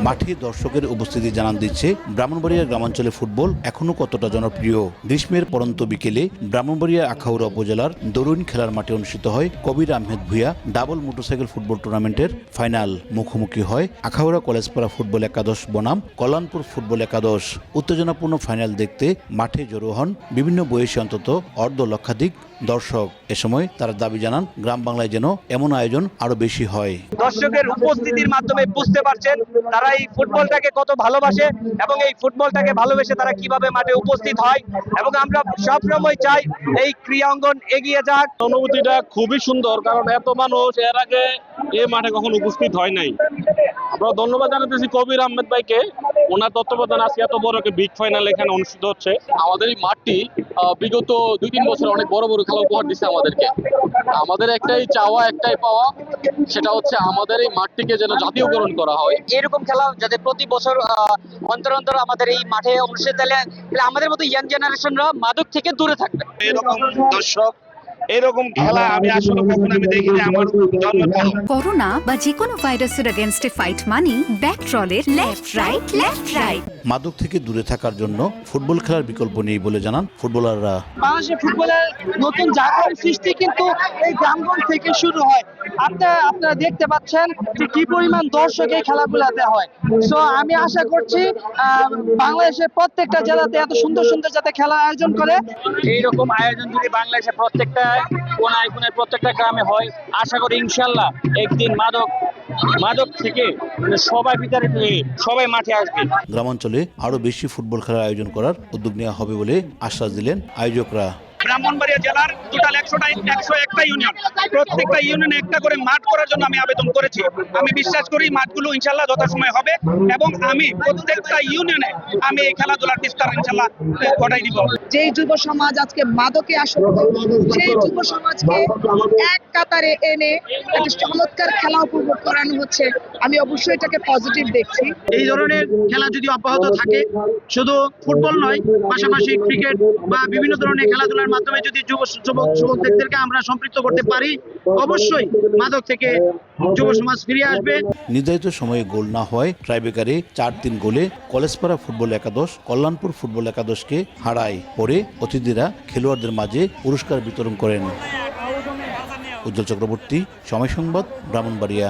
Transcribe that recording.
মাঠে দর্শকের উপস্থিতি জানান দিচ্ছে ব্রাহ্মণবাড়িয়া গ্রামাঞ্চলে ফুটবল এখনো কতটা জনপ্রিয়। গ্রীষ্মের পরন্ত বিকেলে ব্রাহ্মণবাড়িয়া আখাউড়া উপজেলার দরুইন খেলার মাঠে অনুষ্ঠিত হয় Kabir Ahmed Bhuiyan double motorcycle football টুর্নামেন্টের ফাইনাল। মুখোমুখি হয় আখাউড়া কলেজপাড়া ফুটবল একাদশ বনাম কল্যাণপুর ফুটবল একাদশ। উত্তেজনাপূর্ণ ফাইনাল দেখতে মাঠে জড়ো হন বিভিন্ন বয়সী অন্তত অর্ধ লক্ষাধিক দর্শক। এ সময় তারা দাবি জানান গ্রাম বাংলায় যেন এমন আয়োজন আরো বেশি হয়। দর্শকের উপস্থিতির মাধ্যমে বুঝতে পারছেন তারা এই ফুটবলটাকে কত ভালোবাসে এবং এই ফুটবলটাকে ভালোবেসে তারা কিভাবে মাঠে উপস্থিত হয়, এবং আমরা সবসময় চাই এই ক্রীড়াঙ্গন এগিয়ে যাক। অনুভূতিটা খুবই সুন্দর, কারণ এত মানুষ এর আগে এই মাঠে কখনো উপস্থিত হয় নাই। আমরা ধন্যবাদ জানাতেছি কবির আহমেদ ভাইকে, ওনার তত্ত্বাবধানে আজকে এত বড় একটা বিগ ফাইনাল এখানে অনুষ্ঠিত হচ্ছে। আমাদের এই মাঠটি বিগত 2-3 বছর অনেক বড় বড় খেলা উপহার দিচ্ছে আমাদেরকে। আমাদের একটাই চাওয়া, একটাই পাওয়া, সেটা হচ্ছে আমাদের এই মাঠটিকে যেন জাতীয়করণ করা হয়। এরকম খেলা যাতে প্রতি বছর অন্তর অন্তর আমাদের এই মাঠে অনুষ্ঠিত হলে আমাদের মতো ইয়াং জেনারেশনরা মাদক থেকে দূরে থাকবে। এরকম দর্শক, এরকম খেলা আমি আসলে কখনো দেখিনি আমার জন্মদিন। করোনা বা যে কোনো ভাইরাসের এগেইনস্টে ফাইট মানি ব্যাকট্রলের লেফট রাইট। মাদক থেকে দূরে থাকার জন্য ফুটবল খেলার বিকল্প নেই বলে জানান ফুটবলাররা। বাংলাদেশের ফুটবলের নতুন জাগরণ সৃষ্টি কিন্তু এই গ্রামগঞ্জ থেকে শুরু হয়। আপনারা দেখতে পাচ্ছেন যে কি পরিমাণ দর্শক এই খেলাগুলোতে হয়। সো আমি আশা করছি বাংলাদেশের প্রত্যেকটা জেলাতে এত সুন্দর সুন্দর যাতে খেলা আয়োজন করে। এইরকম আয়োজন যদি বাংলাদেশের প্রত্যেকটা কোনায় কোনায় প্রত্যেকটা গ্রামে হয়, আশা করি ইনশাল্লাহ একদিন মাদক থেকে সবাই ভিতরে সবাই মাঠে আসবে। গ্রামাঞ্চলে আরো বেশি ফুটবল খেলার আয়োজন করার উদ্যোগ নেওয়া হবে বলে আশ্বাস দিলেন আয়োজকরা। ব্রাহ্মণবাড়িয়া জেলার টোটাল 101টা ইউনিয়ন, প্রত্যেকটা ইউনিয়নে একটা করে মাঠ করার জন্য আমি আবেদন করেছি। আমি বিশ্বাস করি মাঠগুলো ইনশাল্লাহ যথাসময়ে হবে এবং আমি প্রত্যেকটা ইউনিয়নে আমি এই খেলাধুলার বিস্তার ইনশাল্লাহ ঘটাই দিব। যেই যুব সমাজ আজকে মাদকে আসক্ত, সেই যুব সমাজকে এক কাতারে এনে একটা চমৎকার খেলা উপভোগ করানো হচ্ছে। আমি অবশ্যই এটাকে পজিটিভ দেখছি। এই ধরনের খেলা যদি অব্যাহত থাকে, শুধু ফুটবল নয়, পাশাপাশি ক্রিকেট বা বিভিন্ন ধরনের খেলাধুলার মাধ্যমে যদি যুবকদেরকে আমরা সম্পৃক্ত করতে পারি, অবশ্যই মাদক থেকে যুব সমাজ ফিরে আসবে। নির্ধারিত সময়ে গোল না হয় ট্রাইব্রেকারে 4-3 গোলে কলেজপাড়া ফুটবল একাদশ কল্যাণপুর ফুটবল একাদশকে হারায়। পরে অতিথিরা খেলোয়াড়দের মাঝে পুরস্কার বিতরণ করেন। উজ্জ্বল চক্রবর্তী, সময় সংবাদ, ব্রাহ্মণবাড়িয়া।